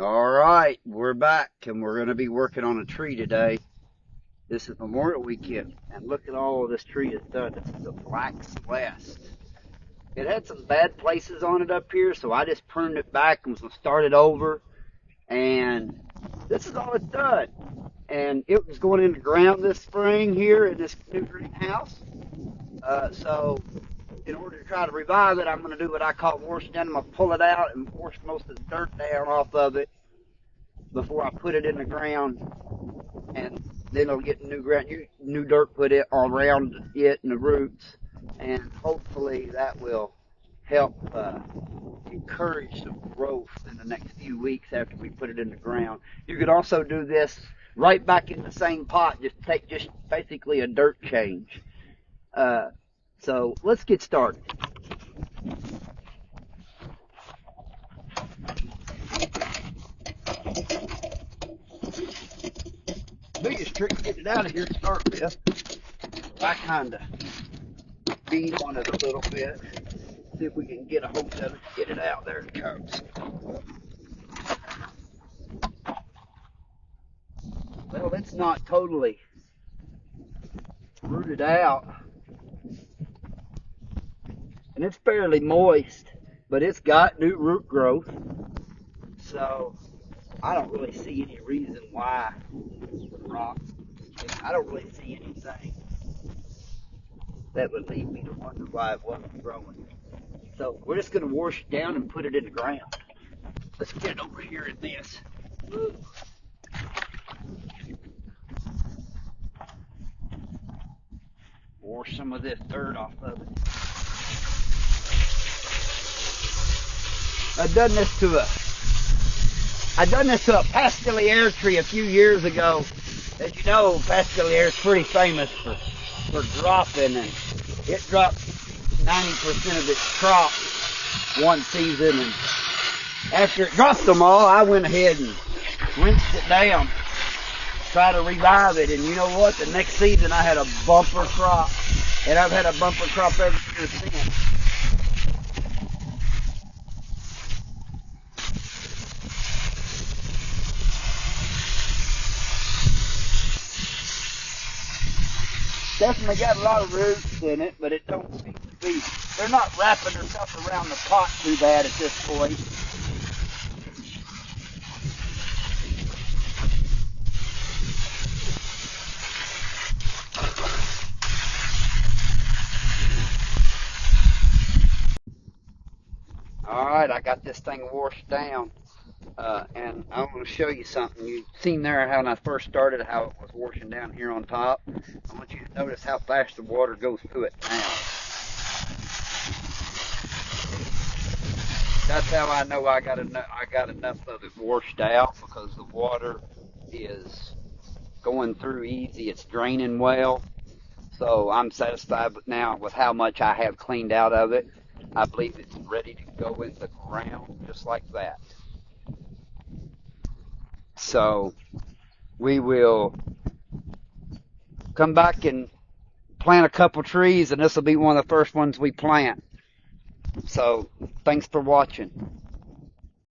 All right, we're back and we're going to be working on a tree today. This is Memorial Weekend, and look at all this tree has done. This is a black Celeste. It had some bad places on it up here, so I just pruned it back and was going to start it over. And this is all it's done. And it was going in the ground this spring here in this new greenhouse. So in order to try to revive it, I'm going to do what I call washing down. I'm going to pull it out and wash most of the dirt down off of it before I put it in the ground, and then it'll get new dirt put it all around it and the roots, and hopefully that will help encourage some growth in the next few weeks after we put it in the ground. You could also do this right back in the same pot, just basically a dirt change. So let's get started. Biggest trick to get it out of here to start with, I kind of beat on it a little bit, see if we can get a hold of it, get it out. There it comes. Well, it's not totally rooted out, and it's fairly moist, but it's got new root growth, so I don't really see any reason why the rock, I don't really see anything that would lead me to wonder why it wasn't growing. So we're just going to wash it down and put it in the ground. Let's get it over here in this. Woo. Wash some of this dirt off of it. I've done this to a Pastelliere tree a few years ago. As you know, Pastelliere is pretty famous for dropping, and it dropped 90% of its crop one season, and after it dropped them all, I went ahead and rinsed it down, try to revive it, and you know what? The next season I had a bumper crop, and I've had a bumper crop every year since. Definitely got a lot of roots in it, but it don't seem to be, they're not wrapping themselves around the pot too bad at this point. Alright, I got this thing washed down, and I'm going to show you something. You've seen there how when I first started how it was washing down here on top. I want you to notice how fast the water goes through it now. That's how I know I got enough of it washed out, because the water is going through easy. It's draining well. So I'm satisfied now with how much I have cleaned out of it. I believe it's ready to go in the ground just like that. So we will come back and plant a couple trees, and this will be one of the first ones we plant. So thanks for watching.